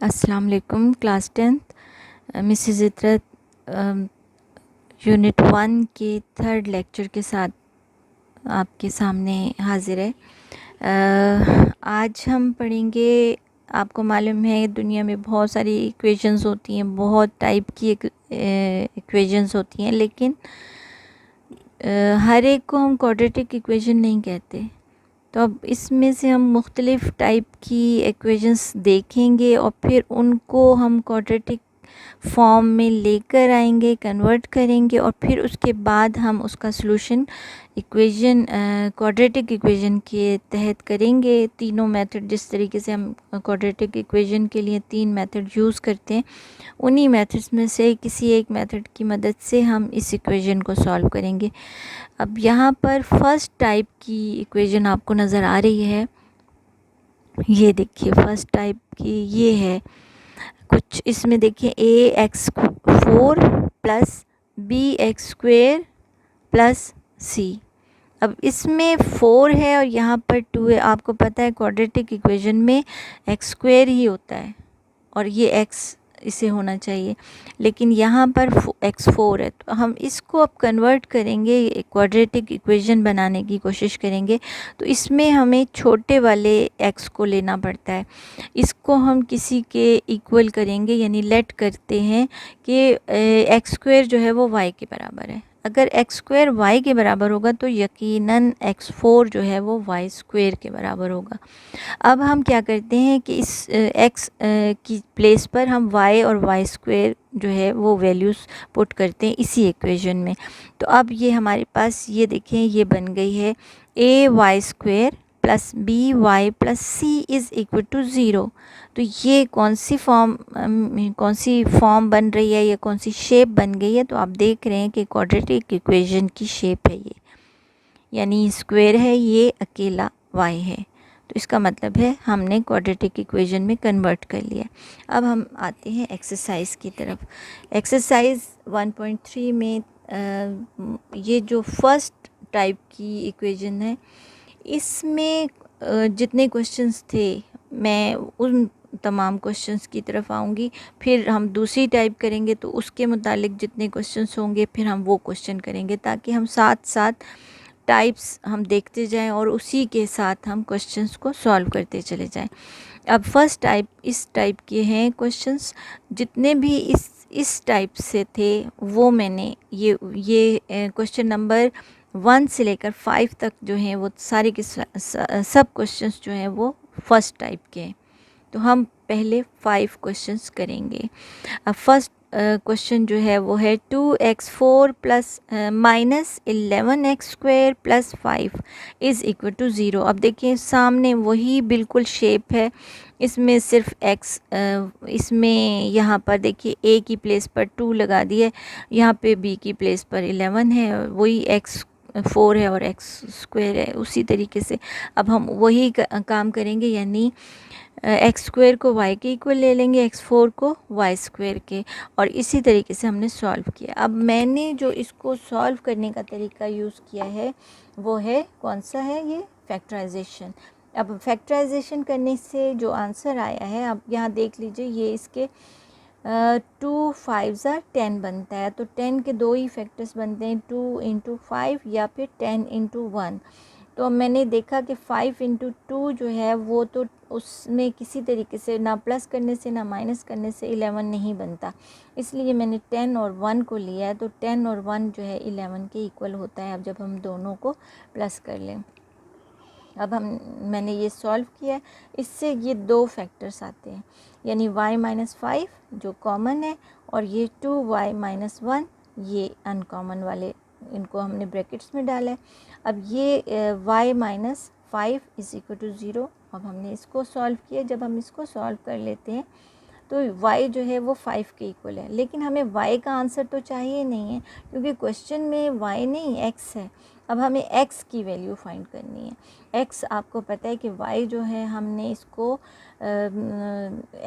अस्सलाम वालेकुम class 10th Mrs इतरत unit 1 के थर्ड लेक्चर के साथ आपके सामने हाजिर है। आज हम पढ़ेंगे। आपको मालूम है दुनिया में बहुत सारी इक्वेशंस होती हैं, बहुत टाइप की इक्वेशंस होती हैं, लेकिन हर एक को हम क्वाड्रेटिक इक्वेशन नहीं कहते। तो अब इसमें से हम मुख्तलिफ़ टाइप की इक्वेशंस देखेंगे और फिर उनको हम क्वाड्रेटिक फॉर्म में लेकर आएंगे, कन्वर्ट करेंगे और फिर उसके बाद हम उसका सलूशन इक्वेशन क्वाड्रेटिक इक्वेशन के तहत करेंगे। तीनों मेथड, जिस तरीके से हम क्वाड्रेटिक इक्वेशन के लिए 3 मेथड यूज़ करते हैं, उन्हीं मेथड्स में से किसी एक मेथड की मदद से हम इस इक्वेशन को सॉल्व करेंगे। अब यहाँ पर फर्स्ट टाइप की इक्वेशन आपको नज़र आ रही है। ये देखिए फर्स्ट टाइप की ये है। कुछ इसमें देखिए ax4 plus bx² plus c। अब इसमें 4 है और यहाँ पर 2 है। आपको पता है क्वाड्रेटिक इक्वेशन में x² ही होता है और ये x इसे होना चाहिए, लेकिन यहाँ पर x4 है। तो हम इसको अब कन्वर्ट करेंगे, क्वाड्रेटिक इक्वेशन बनाने की कोशिश करेंगे। तो इसमें हमें छोटे वाले x को लेना पड़ता है। इसको हम किसी के इक्वल करेंगे, यानी लेट करते हैं कि x² जो है वो y के बराबर है। अगर x² y के बराबर होगा तो यकीनन x4 जो है वो y² के बराबर होगा। अब हम क्या करते हैं कि इस x की प्लेस पर हम y और y² जो है वो वैल्यूज़ पुट करते हैं इसी इक्वेशन में। तो अब ये हमारे पास ये देखें, ये बन गई है ay² plus by plus c is equal to 0। तो ये कौन सी फॉर्म बन रही है, या कौन सी शेप बन गई है? तो आप देख रहे हैं कि क्वाड्रेटिक इक्वेशन की शेप है ये, यानी स्क्वायर है, ये अकेला y है। तो इसका मतलब है हमने क्वाड्रेटिक इक्वेशन में कन्वर्ट कर लिया। अब हम आते हैं एक्सरसाइज की तरफ। एक्सरसाइज 1.3 में ये जो फर्स्ट टाइप की इक्वेशन है, इसमें जितने क्वेश्चंस थे मैं उन तमाम क्वेश्चंस की तरफ आऊँगी। फिर हम दूसरी टाइप करेंगे तो उसके मुतालिक जितने क्वेश्चंस होंगे फिर हम वो क्वेश्चन करेंगे, ताकि हम साथ साथ टाइप्स हम देखते जाएं और उसी के साथ हम क्वेश्चंस को सॉल्व करते चले जाएं। अब फर्स्ट टाइप, इस टाइप के हैं क्वेश्चंस। जितने भी इस टाइप से थे वो मैंने ये क्वेश्चन नंबर 1 से लेकर 5 तक जो हैं वो सारे के सब क्वेश्चंस जो हैं वो फर्स्ट टाइप के हैं। तो हम पहले 5 क्वेश्चंस करेंगे। अब फर्स्ट क्वेश्चन जो है वो है 2x4 plus minus 11x² plus 5 is equal to 0। अब देखिए सामने वही बिल्कुल शेप है, इसमें सिर्फ x, इसमें यहाँ पर देखिए a की प्लेस पर 2 लगा दिए, यहाँ पे b की प्लेस पर 11 है, वही x4 है और x² है। उसी तरीके से अब हम वही काम करेंगे, यानी x² को y के इक्वल ले लेंगे, x4 को y² के, और इसी तरीके से हमने सॉल्व किया। अब मैंने जो इसको सॉल्व करने का तरीका यूज़ किया है वो है, कौन सा है, ये फैक्टराइजेशन। अब फैक्टराइजेशन करने से जो आंसर आया है, आप यहाँ देख लीजिए, ये इसके 2 5 10 बनता है। तो 10 के 2 ही फैक्टर्स बनते हैं, 2 इंटू 5 या फिर 10 इंटू 1। तो मैंने देखा कि 5 इंटू 2 जो है वो तो उसमें किसी तरीके से ना प्लस करने से ना माइनस करने से 11 नहीं बनता, इसलिए मैंने 10 और 1 को लिया है। तो 10 और 1 जो है 11 के इक्वल होता है, अब जब हम दोनों को प्लस कर लें। अब मैंने ये सॉल्व किया, इससे ये 2 फैक्टर्स आते हैं, यानी y माइनस 5 जो कॉमन है, और ये 2y माइनस 1 ये अनकॉमन वाले, इनको हमने ब्रैकेट्स में डाला है। अब ये y minus 5 is equal to 0। अब हमने इसको सॉल्व किया। जब हम इसको सॉल्व कर लेते हैं तो y जो है वो 5 के इक्वल है, लेकिन हमें y का आंसर तो चाहिए नहीं है, क्योंकि क्वेश्चन में y नहीं x है। अब हमें x की वैल्यू फाइंड करनी है। x आपको पता है कि y जो है हमने इसको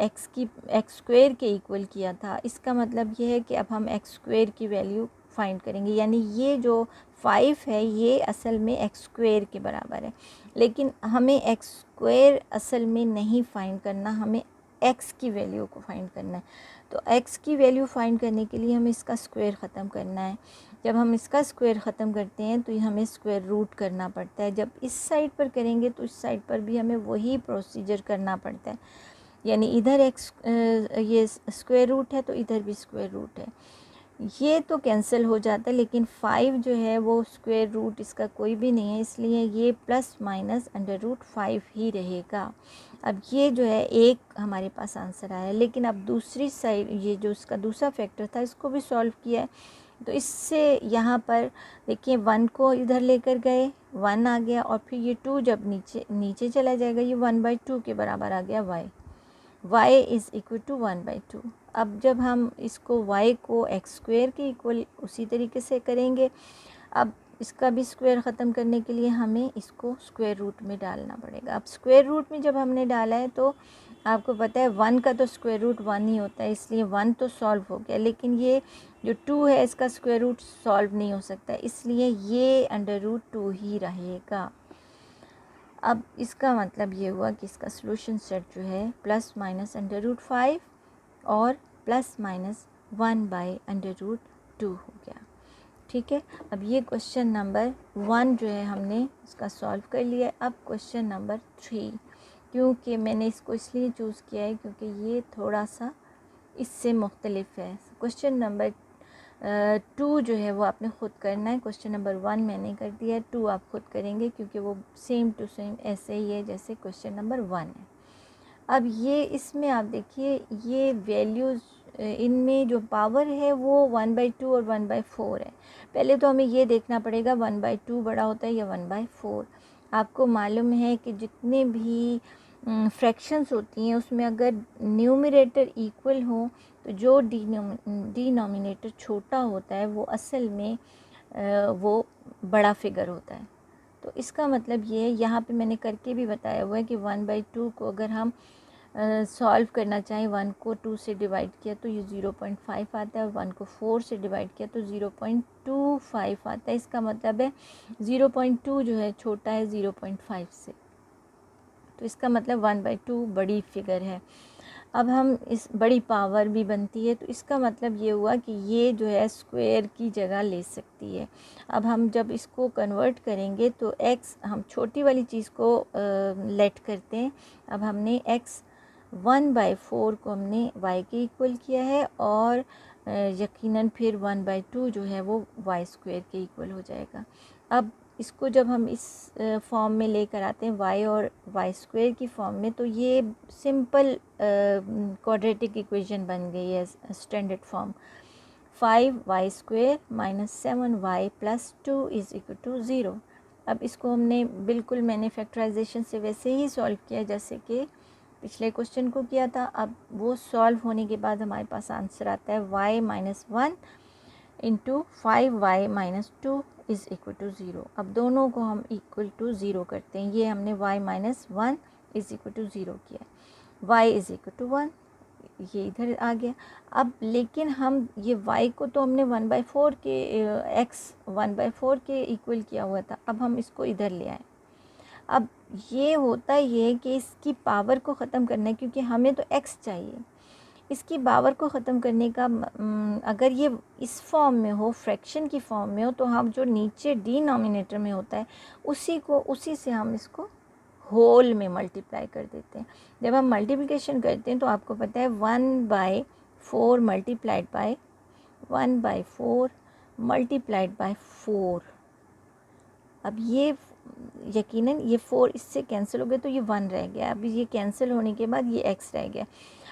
x² के इक्वल किया था। इसका मतलब ये है कि अब हम x² की वैल्यू फाइंड करेंगे, यानी ये जो 5 है ये असल में x² के बराबर है, लेकिन हमें x² असल में नहीं फाइंड करना, हमें x की वैल्यू को फाइंड करना है। तो x की वैल्यू फाइंड करने के लिए हमें इसका स्क्वायर ख़त्म करना है। जब हम इसका स्क्वायर ख़त्म करते हैं तो हमें स्क्वायर रूट करना पड़ता है। जब इस साइड पर करेंगे तो इस साइड पर भी हमें वही प्रोसीजर करना पड़ता है, यानी इधर ये स्क्वायर रूट है तो इधर भी स्क्वायर रूट है। ये तो कैंसिल हो जाता है, लेकिन 5 जो है वो स्क्वायर रूट इसका कोई भी नहीं है, इसलिए ये प्लस माइनस अंडर रूट 5 ही रहेगा। अब ये जो है एक हमारे पास आंसर आया, लेकिन अब दूसरी साइड ये जो इसका दूसरा फैक्टर था इसको भी सॉल्व किया है। तो इससे यहाँ पर देखिए 1 को इधर लेकर गए, 1 आ गया, और फिर ये 2 जब नीचे चला जाएगा ये 1/2 के बराबर आ गया y इज़ इक्वल टू 1/2। अब जब हम इसको y को x स्क्वायर के इक्वल उसी तरीके से करेंगे। अब इसका भी स्क्वायर ख़त्म करने के लिए हमें इसको स्क्वायर रूट में डालना पड़ेगा। अब स्क्वायर रूट में जब हमने डाला है तो आपको पता है 1 का तो स्क्वायर रूट 1 ही होता है, इसलिए 1 तो सॉल्व हो गया, लेकिन ये जो 2 है इसका स्क्वायर रूट सॉल्व नहीं हो सकता, इसलिए ये अंडर रूट 2 ही रहेगा। अब इसका मतलब ये हुआ कि इसका सॉल्यूशन सेट जो है प्लस माइनस अंडर रूट 5 और प्लस माइनस 1/√2 हो गया। ठीक है, अब ये क्वेश्चन नंबर 1 जो है हमने इसका सॉल्व कर लिया। अब क्वेश्चन नंबर 3, क्योंकि मैंने इसको इसलिए चूज़ किया है क्योंकि ये थोड़ा सा इससे मुख्तलिफ है। क्वेश्चन नंबर 2 जो है वो आपने ख़ुद करना है। क्वेश्चन नंबर 1 मैंने कर दिया है, 2 आप ख़ुद करेंगे क्योंकि वो सेम टू सेम ऐसे ही है जैसे क्वेश्चन नंबर 1 है। अब ये इसमें आप देखिए ये वैल्यूज़ इनमें जो पावर है वो 1/2 और 1/4 है। पहले तो हमें ये देखना पड़ेगा 1/2 बड़ा होता है या 1/4। आपको मालूम है कि जितने भी फ्रैक्शंस होती हैं उसमें अगर न्यूमरेटर इक्वल हो तो जो डिनोमिनेटर छोटा होता है वो असल में वो बड़ा फिगर होता है। तो इसका मतलब ये है, यहाँ पे मैंने करके भी बताया हुआ है कि 1/2 को अगर हम सॉल्व करना चाहें, 1 को 2 से डिवाइड किया तो ये 0.5 आता है, और 1 को 4 से डिवाइड किया तो 0.25 आता है। इसका मतलब है 0.2 जो है छोटा है 0.5 से, तो इसका मतलब 1/2 बड़ी फिगर है। अब हम इस बड़ी पावर भी बनती है, तो इसका मतलब ये हुआ कि ये जो है स्क्वायर की जगह ले सकती है। अब हम जब इसको कन्वर्ट करेंगे तो x, हम छोटी वाली चीज़ को लेट करते हैं। अब हमने x 1/4 को हमने y के इक्वल किया है, और यकीनन फिर 1/2 जो है वो y स्क्वायर के इक्वल हो जाएगा। अब इसको जब हम इस फॉर्म में लेकर आते हैं y और y स्क्वायर की फॉर्म में, तो ये सिंपल क्वाड्रेटिक इक्वेशन बन गई है, standard form. 5y square minus 7y plus 2 is equal to 0। अब इसको हमने बिल्कुल मैंने फैक्टराइजेशन से वैसे ही सॉल्व किया जैसे कि पिछले क्वेश्चन को किया था। अब वो सॉल्व होने के बाद हमारे पास आंसर आता है y minus 1 into 5y minus 2 is equal to 0। अब दोनों को हम इक्वल टू 0 करते हैं। ये हमने y minus 1 is equal to 0 किया, y इज़ इक्वल टू 1, ये इधर आ गया। अब लेकिन हम ये y को तो हमने 1/4 के x 1/4 के इक्वल किया हुआ था, अब हम इसको इधर ले आए। अब ये होता ये कि इसकी पावर को ख़त्म करना है, क्योंकि हमें तो x चाहिए। इसकी पावर को ख़त्म करने का अगर ये इस फॉर्म में हो, फ्रैक्शन की फॉर्म में हो, तो हम जो नीचे डिनोमिनेटर में होता है उसी से हम इसको होल में मल्टीप्लाई कर देते हैं। जब हम मल्टीप्लिकेशन करते हैं तो आपको पता है 1/4 मल्टीप्लाइड बाय 1/4 मल्टीप्लाइड बाय 4। अब ये यकीनन ये 4 इससे कैंसिल हो गया तो ये 1 रह गया। अब ये कैंसिल होने के बाद ये x रह गया।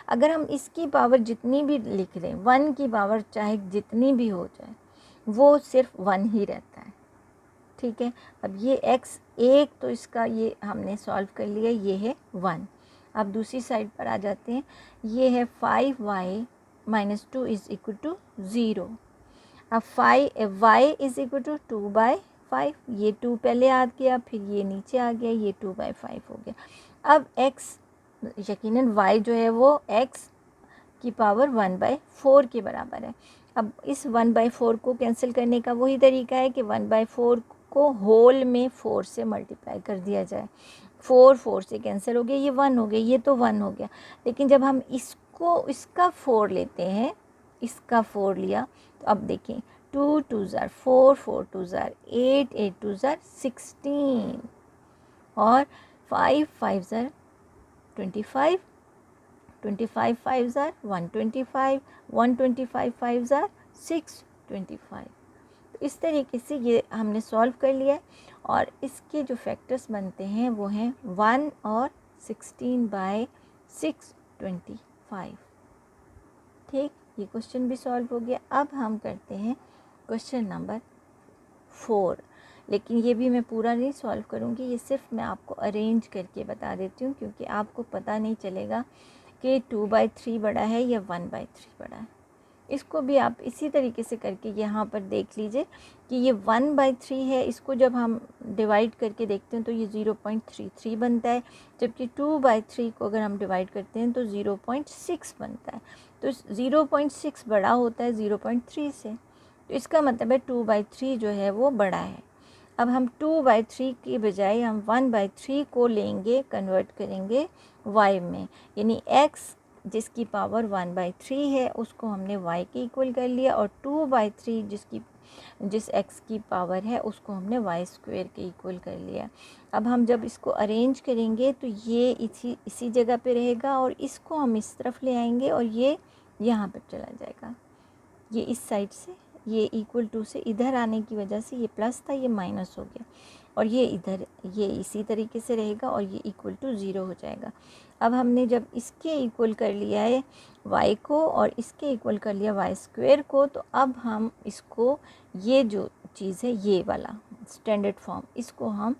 अगर हम इसकी पावर जितनी भी लिख दें, 1 की पावर चाहे जितनी भी हो जाए, वो सिर्फ 1 ही रहता है। ठीक है, अब ये x एक तो इसका ये हमने सॉल्व कर लिया, ये है 1। अब दूसरी साइड पर आ जाते हैं, ये है 5y minus 2 is equal to 0। अब y इज़ इक्वल टू 2/5, ये 2 पहले आ गया, फिर ये नीचे आ गया, ये 2/5 हो गया। अब x यकीनन y जो है वो x की पावर 1/4 के बराबर है। अब इस 1/4 को कैंसिल करने का वही तरीका है कि 1/4 को होल में 4 से मल्टीप्लाई कर दिया जाए। 4 4 से कैंसिल हो गया, ये 1 हो गया, ये तो 1 हो गया। लेकिन जब हम इसका 4 लेते हैं, इसका 4 लिया, तो अब देखें 2 2 ज़ार 4 4 2 ज़ार 8 8 2 ज़ार 16 और 5 5 ज़ार 25 25 5 ज़ार 125 125 5 ज़ार 625। तो इस तरीके से ये हमने सॉल्व कर लिया है और इसके जो फैक्टर्स बनते हैं वो हैं 1 और 16/625। ठीक, ये क्वेश्चन भी सॉल्व हो गया। अब हम करते हैं क्वेश्चन नंबर 4, लेकिन ये भी मैं पूरा नहीं सॉल्व करूँगी, ये सिर्फ मैं आपको अरेंज करके बता देती हूँ, क्योंकि आपको पता नहीं चलेगा कि 2/3 बड़ा है या 1/3 बड़ा है। इसको भी आप इसी तरीके से करके यहाँ पर देख लीजिए कि ये 1/3 है, इसको जब हम डिवाइड करके देखते हैं तो ये 0.33 बनता है, जबकि 2/3 को अगर हम डिवाइड करते हैं तो 0.6 बनता है। तो 0.6 बड़ा होता है 0.3 से, तो इसका मतलब है 2/3 जो है वो बड़ा है। अब हम 2/3 की बजाय हम 1/3 को लेंगे, कन्वर्ट करेंगे y में, यानी x जिसकी पावर 1/3 है उसको हमने y के इक्वल कर लिया, और 2/3 जिस x की पावर है उसको हमने y स्क्वायर के इक्वल कर लिया। अब हम जब इसको अरेंज करेंगे तो ये इसी जगह पे रहेगा, और इसको हम इस तरफ ले आएंगे और ये यहाँ पर चला जाएगा। ये इस साइड से, ये इक्वल टू से इधर आने की वजह से ये प्लस था, ये माइनस हो गया, और ये इधर ये इसी तरीके से रहेगा और ये इक्वल टू 0 हो जाएगा। अब हमने जब इसके इक्वल कर लिया है y को और इसके इक्वल कर लिया y स्क्वायर को, तो अब हम इसको, ये जो चीज़ है ये वाला स्टैंडर्ड फॉर्म, इसको हम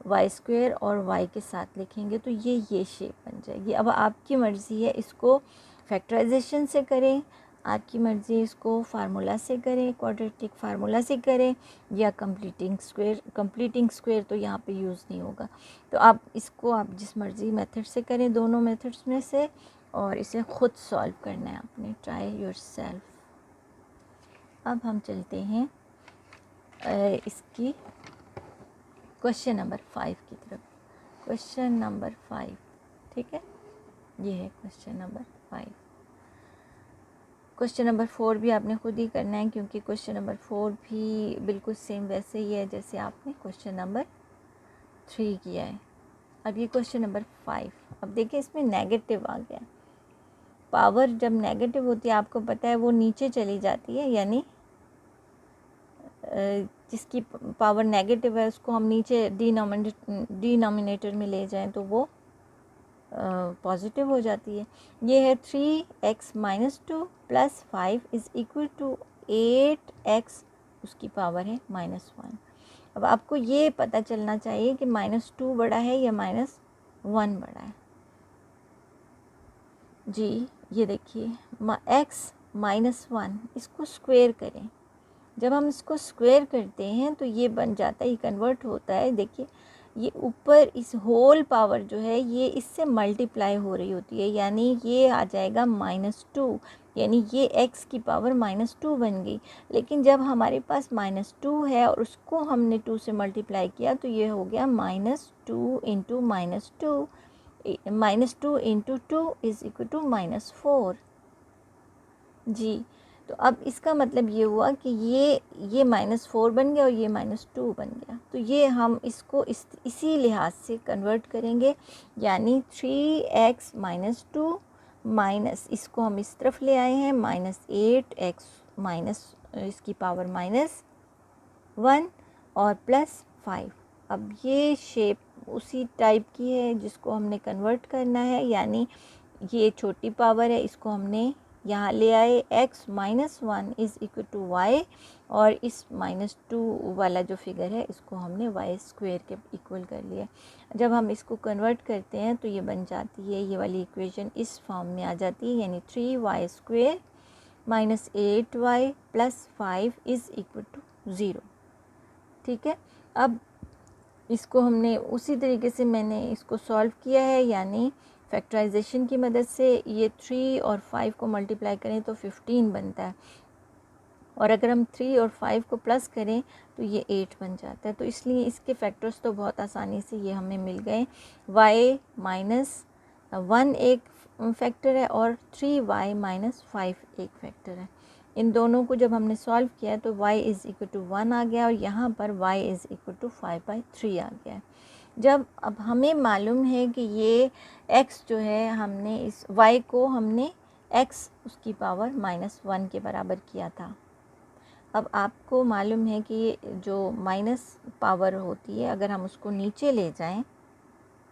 y स्क्वायर और y के साथ लिखेंगे तो ये शेप बन जाएगी। अब आपकी मर्ज़ी है, इसको फैक्टराइजेशन से करें, आपकी मर्ज़ी इसको फार्मूला से करें, क्वाड्रेटिक फार्मूला से करें, या कंप्लीटिंग स्क्वायर तो यहाँ पे यूज़ नहीं होगा। तो आप इसको आप जिस मर्ज़ी मेथड से करें, दोनों मेथड्स में से, और इसे ख़ुद सॉल्व करना है आपने, ट्राई योरसेल्फ। अब हम चलते हैं इसकी क्वेश्चन नंबर 5 की तरफ। क्वेश्चन नंबर 5, ठीक है, ये है क्वेश्चन नंबर 5। क्वेश्चन नंबर 4 भी आपने खुद ही करना है, क्योंकि क्वेश्चन नंबर 4 भी बिल्कुल सेम वैसे ही है जैसे आपने क्वेश्चन नंबर 3 किया है। अब ये क्वेश्चन नंबर 5, अब देखिए इसमें नेगेटिव आ गया। पावर जब नेगेटिव होती है आपको पता है वो नीचे चली जाती है, यानी जिसकी पावर नेगेटिव है उसको हम नीचे डिनोमिनेटर में ले जाएं तो वो पॉजिटिव हो जाती है। ये है 3x - 2 + 5 is equal to 8x, उसकी पावर है -1। अब आपको ये पता चलना चाहिए कि -2 बड़ा है या -1 बड़ा है। जी ये देखिए x -1, इसको स्क्वायर करें। जब हम इसको स्क्वायर करते हैं तो ये बन जाता है, ये कन्वर्ट होता है। देखिए ये ऊपर इस होल पावर जो है ये इससे मल्टीप्लाई हो रही होती है, यानी ये आ जाएगा -2, यानी ये x की पावर -2 बन गई। लेकिन जब हमारे पास -2 है और उसको हमने 2 से मल्टीप्लाई किया तो ये हो गया -2 × -2, -2 × 2 इज़ इक्वल टू -4। जी, तो अब इसका मतलब ये हुआ कि ये -4 बन गया और ये -2 बन गया। तो ये हम इसको इसी लिहाज से कन्वर्ट करेंगे, यानी 3x - 2 माइनस, इसको हम इस तरफ ले आए हैं, -8x माइनस इसकी पावर -1 और +5। अब ये शेप उसी टाइप की है जिसको हमने कन्वर्ट करना है, यानी ये छोटी पावर है, इसको हमने यहाँ ले आए, x - 1 is equal to y, और इस -2 वाला जो फिगर है इसको हमने y स्क्वायर के इक्वल कर लिया। जब हम इसको कन्वर्ट करते हैं तो ये बन जाती है, ये वाली इक्वेशन इस फॉर्म में आ जाती है, यानी 3y square -8y + 5 is equal to 0। ठीक है, अब इसको हमने उसी तरीके से मैंने इसको सॉल्व किया है, यानी फैक्टराइजेशन की मदद से। ये 3 और 5 को मल्टीप्लाई करें तो 15 बनता है, और अगर हम 3 और 5 को प्लस करें तो ये 8 बन जाता है। तो इसलिए इसके फैक्टर्स तो बहुत आसानी से ये हमें मिल गए। y माइनस 1 एक फैक्टर है और 3y माइनस 5 एक फैक्टर है। इन दोनों को जब हमने सॉल्व किया तो y इज़ इक्वल टू 1 आ गया और यहाँ पर y इज़ इक्वल टू 5/3 आ गया है। जब अब हमें मालूम है कि ये x जो है हमने इस y को हमने x उसकी पावर -1 के बराबर किया था। अब आपको मालूम है कि ये जो माइनस पावर होती है अगर हम उसको नीचे ले जाएं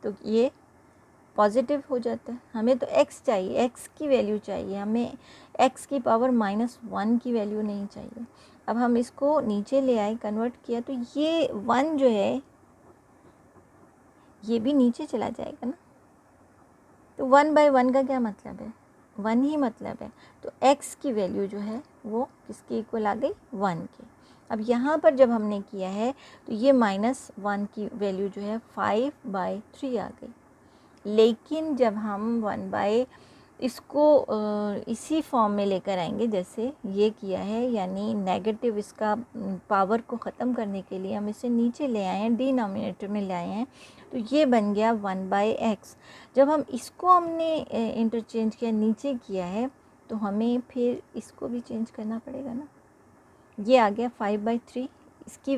तो ये पॉजिटिव हो जाता है। हमें तो x चाहिए, x की वैल्यू चाहिए, हमें x की पावर -1 की वैल्यू नहीं चाहिए। अब हम इसको नीचे ले आए, कन्वर्ट किया तो ये 1 जो है ये भी नीचे चला जाएगा ना। तो 1/1 का क्या मतलब है, 1 ही मतलब है। तो x की वैल्यू जो है वो किसके इक्वल आ गई, 1 के। अब यहाँ पर जब हमने किया है तो ये -1 की वैल्यू जो है 5/3 आ गई। लेकिन जब हम 1/ इसको इसी फॉर्म में लेकर आएंगे जैसे ये किया है, यानी नेगेटिव इसका पावर को ख़त्म करने के लिए हम इसे नीचे ले आए हैं, डिनोमिनेटर में ले आए हैं, तो ये बन गया 1/x। जब हम इसको हमने इंटरचेंज किया, नीचे किया है, तो हमें फिर इसको भी चेंज करना पड़ेगा ना। ये आ गया 5/3, इसकी